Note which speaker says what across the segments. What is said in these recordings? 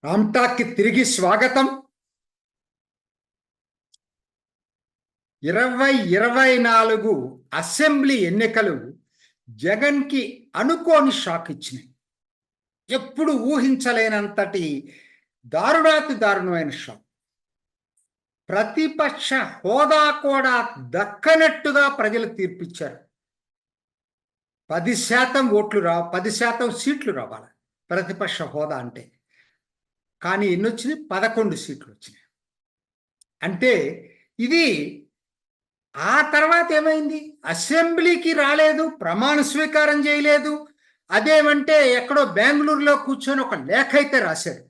Speaker 1: రామ్టాక్కి తిరిగి స్వాగతం. 2024 అసెంబ్లీ ఎన్నికలు జగన్కి అనుకోని షాక్ ఇచ్చినాయి. ఎప్పుడు ఊహించలేనంతటి దారుణాతి దారుణమైన షాక్. ప్రతిపక్ష హోదా కూడా దక్కనట్టుగా ప్రజలు తీర్పిచ్చారు. 10% ఓట్లు 10% సీట్లు రావాలి ప్రతిపక్ష హోదా అంటే. కానీ ఎన్ని వచ్చినాయి? 11 సీట్లు వచ్చినాయి. అంటే ఇది ఆ తర్వాత ఏమైంది? అసెంబ్లీకి రాలేదు, ప్రమాణ స్వీకారం చేయలేదు. అదేమంటే ఎక్కడో బెంగళూరులో కూర్చొని ఒక లేఖ అయితే రాశాడు.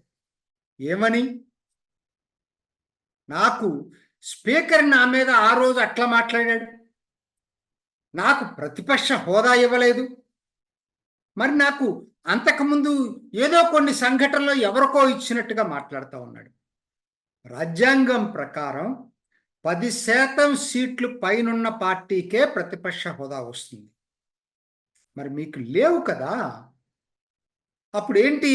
Speaker 1: ఏమని? నాకు స్పీకర్ నా మీద ఆ రోజు అట్లా మాట్లాడాడు, నాకు ప్రతిపక్ష హోదా ఇవ్వలేదు, మరి నాకు అంతకుముందు ఏదో కొన్ని సంఘటనలో ఎవరికో ఇచ్చినట్టుగా మాట్లాడుతూ ఉన్నాడు. రాజ్యాంగం ప్రకారం 10% సీట్లు పైనున్న పార్టీకే ప్రతిపక్ష హోదా వస్తుంది. మరి మీకు లేవు కదా. అప్పుడు ఏంటి?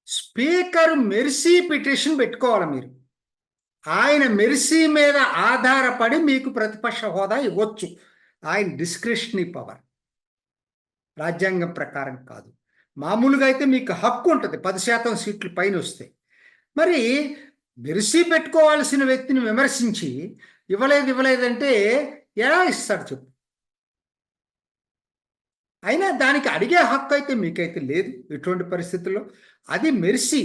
Speaker 1: స్పీకర్ మెర్సీ పిటిషన్ పెట్టుకోవాలి మీరు. ఆయన మెర్సీ మీద ఆధారపడి మీకు ప్రతిపక్ష హోదా ఇవ్వచ్చు. ఆయన డిస్క్రిషనరీ పవర్, రాజ్యాంగం ప్రకారం కాదు. మామూలుగా అయితే మీకు హక్కు ఉంటుంది 10% సీట్లు పైన వస్తే. మరి మెర్సీ పెట్టుకోవాల్సిన వ్యక్తిని విమర్శించి ఇవ్వలేదంటే ఎలా ఇస్తాడు చెప్పు? అయినా దానికి అడిగే హక్కు అయితే మీకైతే లేదు ఎటువంటి పరిస్థితుల్లో. అది మెర్సీ,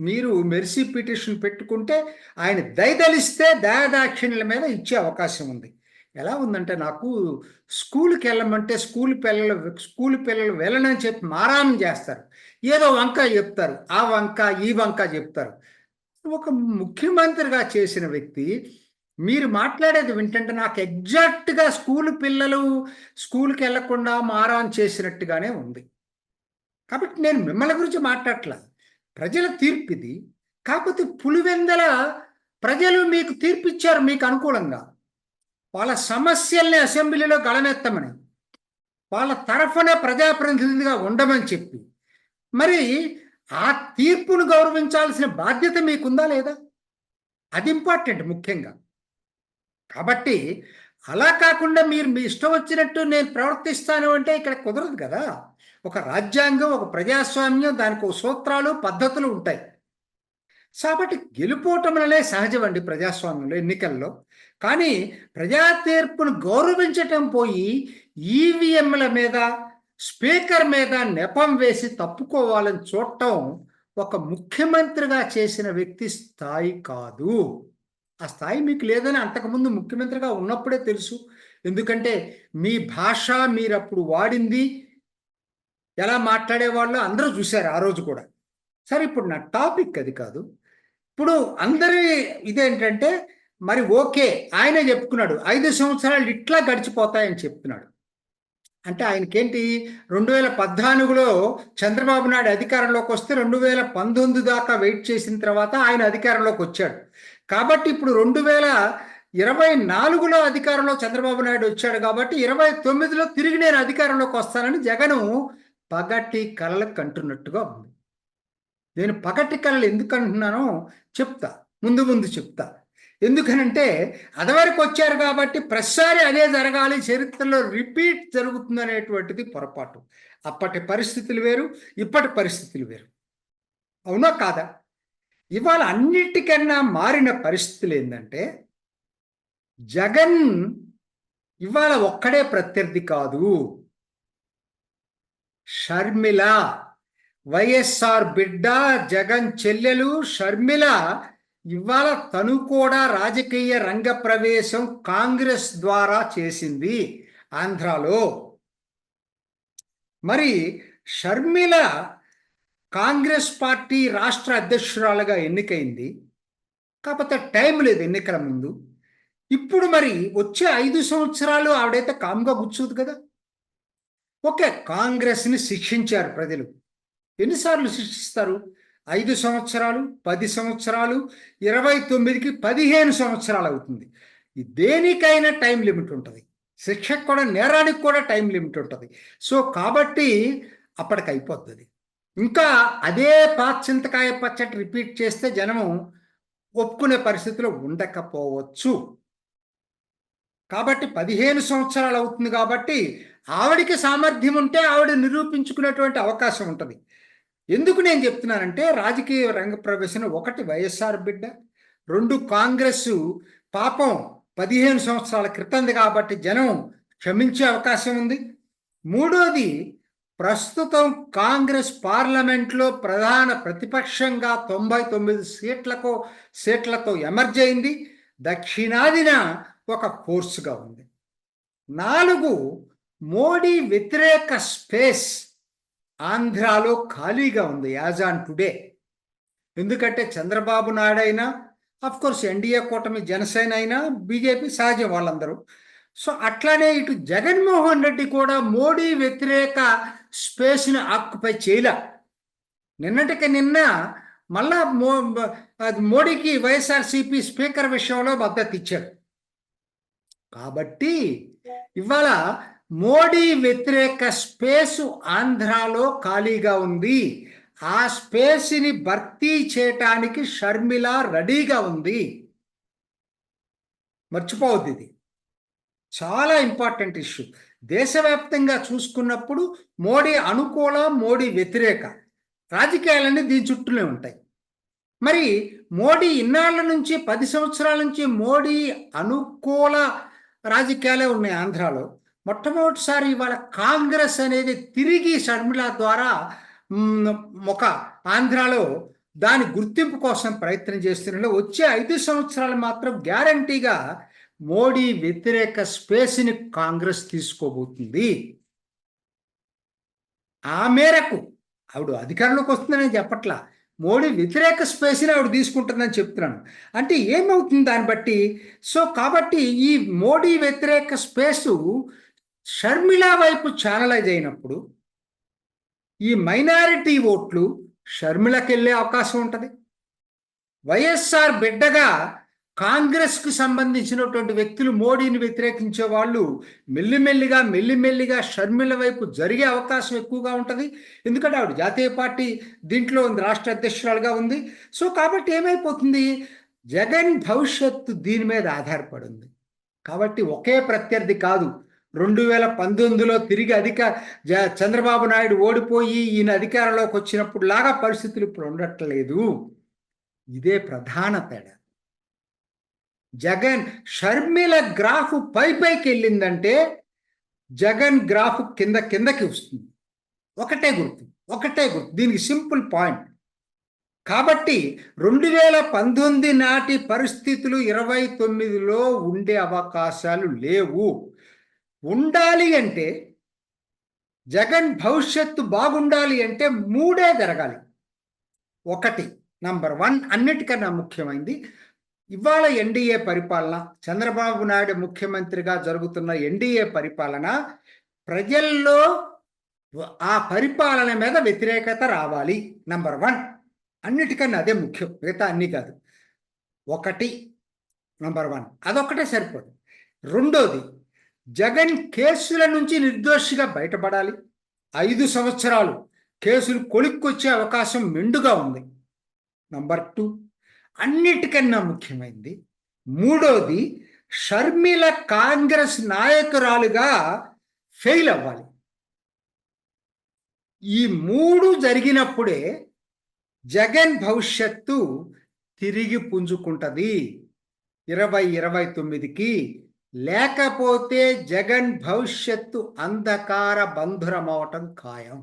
Speaker 1: మీరు మెర్సీ పిటిషన్ పెట్టుకుంటే ఆయన దయదలిస్తే దయాదాక్షిణ్యుల మీద ఇచ్చే అవకాశం ఉంది. ఎలా ఉందంటే, నాకు స్కూల్కి వెళ్ళమంటే స్కూల్ పిల్లలు వెళ్ళనని చెప్పి మారాన్ చేస్తారు. ఏదో వంక చెప్తారు, ఆ వంక ఈ వంక చెప్తారు. ఒక ముఖ్యమంత్రిగా చేసిన వ్యక్తి మీరు మాట్లాడేది వింటుంటే నాకు ఎగ్జాక్ట్గా పిల్లలు స్కూల్కి వెళ్లకుండా మారాన్ చేసినట్టుగానే ఉంది. కాబట్టి నేను మిమ్మల్ని గురించి మాట్లాడట్లా, ప్రజల తీర్పు ఇది. కాకపోతే పులివెందల ప్రజలు మీకు తీర్పిచ్చారు మీకు అనుకూలంగా. వాళ్ళ సమస్యల్ని అసెంబ్లీలో గళమెత్తమని, వాళ్ళ తరఫున ప్రజాప్రతినిధిగా ఉండమని చెప్పి, మరి ఆ తీర్పును గౌరవించాల్సిన బాధ్యత మీకుందా లేదా? అది ఇంపార్టెంట్ ముఖ్యంగా. కాబట్టి అలా కాకుండా మీరు మీ ఇష్టం వచ్చినట్టు నేను ప్రవర్తిస్తాను అంటే ఇక్కడ కుదరదు కదా. ఒక రాజ్యాంగం, ఒక ప్రజాస్వామ్యం, దానికి ఒక సూత్రాలు పద్ధతులు ఉంటాయి. కాబట్టి గెలుపోటములనే సహజమండి ప్రజాస్వామ్యంలో, ఎన్నికల్లో. కానీ ప్రజా తీర్పును గౌరవించటం పోయి ఈవీఎంల మీద, స్పీకర్ మీద నెపం వేసి తప్పుకోవాలని చూడటం ఒక ముఖ్యమంత్రిగా చేసిన వ్యక్తి స్థాయి కాదు. ఆ స్థాయి మీకు లేదని అంతకుముందు ముఖ్యమంత్రిగా ఉన్నప్పుడే తెలుసు. ఎందుకంటే మీ భాష, మీరు అప్పుడు వాడింది, ఎలా మాట్లాడేవాళ్ళు అందరూ చూశారు ఆ రోజు కూడా. సరే, ఇప్పుడు నా టాపిక్ అది కాదు. ఇప్పుడు అందరి ఇదేంటంటే, మరి ఓకే, ఆయనే చెప్పుకున్నాడు 5 సంవత్సరాలు ఇట్లా గడిచిపోతాయని చెప్తున్నాడు. అంటే ఆయనకేంటి, 2014లో చంద్రబాబు నాయుడు అధికారంలోకి వస్తే 2019 దాకా వెయిట్ చేసిన తర్వాత ఆయన అధికారంలోకి వచ్చాడు. కాబట్టి ఇప్పుడు 2024లో అధికారంలో చంద్రబాబు నాయుడు వచ్చాడు. కాబట్టి 29లో తిరిగి నేను అధికారంలోకి వస్తానని జగను పగటి కలలు కంటున్నట్టుగా ఉంది. నేను పగటి కళలు ఎందుకు అంటున్నానో చెప్తా, ముందు చెప్తా. ఎందుకనంటే అదివరకు వచ్చారు కాబట్టి ప్రతిసారి అదే జరగాలి, చరిత్రలో రిపీట్ జరుగుతుంది అనేటువంటిది పొరపాటు. అప్పటి పరిస్థితులు వేరు, ఇప్పటి పరిస్థితులు వేరు. అవునా కాదా? ఇవాళ అన్నిటికన్నా మారిన పరిస్థితులు ఏంటంటే, జగన్ ఇవాళ ఒక్కడే ప్రత్యర్థి కాదు. షర్మిల, వైఎస్ఆర్ బిడ్డ, జగన్ చెల్లెలు షర్మిల ఇవాళ తను కూడా రాజకీయ రంగ ప్రవేశం కాంగ్రెస్ ద్వారా చేసింది ఆంధ్రాలో. మరి షర్మిల కాంగ్రెస్ పార్టీ రాష్ట్ర అధ్యక్షురాలుగా ఎన్నికైంది. కాకపోతే టైం లేదు ఎన్నికల ముందు. ఇప్పుడు మరి వచ్చే 5 సంవత్సరాలు ఆవిడైతే కామ్గా కూర్చోదు కదా. ఓకే, కాంగ్రెస్ని శిక్షించారు ప్రజలు. ఎన్నిసార్లు శిక్షిస్తారు? 5 సంవత్సరాలు, 10 సంవత్సరాలు, 29కి 15 సంవత్సరాలు అవుతుంది. దేనికైనా టైం లిమిట్ ఉంటుంది. శిక్షకు కూడా, నేరానికి కూడా టైం లిమిట్ ఉంటుంది. సో కాబట్టి అప్పటికి అయిపోతుంది. ఇంకా అదే చింతకాయ పచ్చడి రిపీట్ చేస్తే జనము ఒప్పుకునే పరిస్థితిలో ఉండకపోవచ్చు. కాబట్టి 15 సంవత్సరాలు అవుతుంది కాబట్టి ఆవిడికి సామర్థ్యం ఉంటే ఆవిడ నిరూపించుకునేటువంటి అవకాశం ఉంటుంది. ఎందుకు నేను చెప్తున్నానంటే, రాజకీయ రంగ ప్రవేశం 1 వైఎస్ఆర్ బిడ్డ, 2 కాంగ్రెస్ పాపం 15 సంవత్సరాల క్రితంది కాబట్టి జనం క్షమించే అవకాశం ఉంది. 3వది, ప్రస్తుతం కాంగ్రెస్ పార్లమెంట్లో ప్రధాన ప్రతిపక్షంగా 99 సీట్లతో ఎమర్జ్ అయింది. దక్షిణాదిన ఒక ఫోర్స్గా ఉంది. 4, మోడీ వ్యతిరేక స్పేస్ ఆంధ్రాలో ఖాళీగా ఉంది యాజ్ ఆన్ టుడే. ఎందుకంటే చంద్రబాబు నాయుడు అయినా, అఫ్కోర్స్ ఎన్డీఏ కూటమి, జనసేన అయినా, బీజేపీ సహజం వాళ్ళందరూ. సో అట్లానే ఇటు జగన్మోహన్ రెడ్డి కూడా మోడీ వ్యతిరేక స్పేస్ని ఆక్యుపై చేయలే. నిన్నటికి నిన్న మళ్ళా మోడీకి వైఎస్ఆర్సీపీ స్పీకర్ విషయంలో మద్దతు ఇచ్చాడు. కాబట్టి ఇవాళ మోడీ వ్యతిరేక స్పేసు ఆంధ్రాలో ఖాళీగా ఉంది. ఆ స్పేస్ని భర్తీ చేయటానికి షర్మిల రెడీగా ఉంది. మర్చిపోవద్దు, ఇది చాలా ఇంపార్టెంట్ ఇష్యూ. దేశవ్యాప్తంగా చూసుకున్నప్పుడు మోడీ అనుకూల, మోడీ వ్యతిరేక రాజకీయాలన్నీ దీని చుట్టూనే ఉంటాయి. మరి మోడీ ఇన్నాళ్ళ నుంచి 10 సంవత్సరాల నుంచి మోడీ అనుకూల రాజకీయాలే ఉన్నాయి ఆంధ్రాలో. మొట్టమొదటిసారి ఇవాళ కాంగ్రెస్ అనేది తిరిగి షర్మిల ద్వారా ఒక ఆంధ్రాలో దాని గుర్తింపు కోసం ప్రయత్నం చేస్తున్న వచ్చే 5 సంవత్సరాలు మాత్రం గ్యారంటీగా మోడీ వ్యతిరేక స్పేస్ని కాంగ్రెస్ తీసుకోబోతుంది. ఆ మేరకు ఆవిడ అధికారంలోకి వస్తుందని చెప్పట్లా, మోడీ వ్యతిరేక స్పేస్ని ఆవిడ తీసుకుంటుందని చెప్తున్నాను. అంటే ఏమవుతుంది దాన్ని బట్టి? సో కాబట్టి ఈ మోడీ వ్యతిరేక స్పేసు షర్మిల వైపు ఛానలైజ్ అయినప్పుడు ఈ మైనారిటీ ఓట్లు షర్మిలకి వెళ్ళే అవకాశం ఉంటుంది. వైఎస్ఆర్ బిడ్డగా కాంగ్రెస్కి సంబంధించినటువంటి వ్యక్తులు మోడీని వ్యతిరేకించే వాళ్ళు మెల్లిమెల్లిగా షర్మిల వైపు జరిగే అవకాశం ఎక్కువగా ఉంటుంది. ఎందుకంటే ఆవిడ జాతీయ పార్టీ దీంట్లో ఉంది, రాష్ట్ర అధ్యక్షురాలుగా ఉంది. సో కాబట్టి ఏమైపోతుంది, జగన్ భవిష్యత్తు దీని మీద ఆధారపడి ఉంది. కాబట్టి ఒకే ప్రత్యర్థి కాదు. 2019లో తిరిగి చంద్రబాబు నాయుడు ఓడిపోయి ఈయన అధికారంలోకి వచ్చినప్పుడు లాగా పరిస్థితులు ఇప్పుడు ఉండట్లేదు. ఇదే ప్రధాన తేడా. జగన్ షర్మిల గ్రాఫ్ పైకి వెళ్ళిందంటే జగన్ గ్రాఫ్ కిందకి వస్తుంది. ఒకటే గుర్తు. దీనికి సింపుల్ పాయింట్. కాబట్టి 2019 నాటి పరిస్థితులు 29లో ఉండే అవకాశాలు లేవు. ఉండాలి అంటే, జగన్ భవిష్యత్తు బాగుండాలి అంటే 3 జరగాలి. 1, నంబర్ 1 అన్నిటికన్నా ముఖ్యమైనది ఇవాళ ఎన్డీఏ పరిపాలన, చంద్రబాబు నాయుడు ముఖ్యమంత్రిగా జరుగుతున్న ఎన్డీఏ పరిపాలన, ప్రజల్లో ఆ పరిపాలన మీద వ్యతిరేకత రావాలి. నంబర్ 1 అన్నిటికన్నా అదే ముఖ్యం, మిగతా అన్నీ కాదు. 1 నంబర్ 1 అదొక్కటే సరిపోదు. 2వది, జగన్ కేసుల నుంచి నిర్దోషిగా బయటపడాలి. 5 సంవత్సరాలు కేసులు కొలిక్కొచ్చే అవకాశం మెండుగా ఉంది. నంబర్ 2 అన్నిటికన్నా ముఖ్యమైనది 3వది, షర్మిల కాంగ్రెస్ నాయకురాలుగా ఫెయిల్ అవ్వాలి. ఈ 3 జరిగినప్పుడే జగన్ భవిష్యత్తు తిరిగి పుంజుకుంటుంది 2029కి. లేకపోతే జగన్ భవిష్యత్తు అంధకార బంధురమవటం ఖాయం.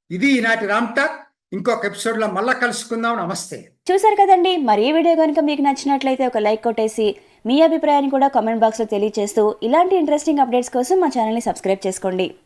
Speaker 1: ఇది ఈనాటి రామ్ టాక్. ఇంకొక ఎపిసోడ్లో మళ్ళా కలుసుకుందాం. నమస్తే.
Speaker 2: చూసారు కదండి, మరి ఈ వీడియో కనుక మీకు నచ్చినట్లయితే ఒక లైక్ కొట్టేసి మీ అభిప్రాయాన్ని కూడా కామెంట్ బాక్స్లో తెలియజేస్తూ ఇలాంటి ఇంట్రెస్టింగ్ అప్డేట్స్ కోసం మా ఛానల్ని సబ్స్క్రైబ్ చేసుకోండి.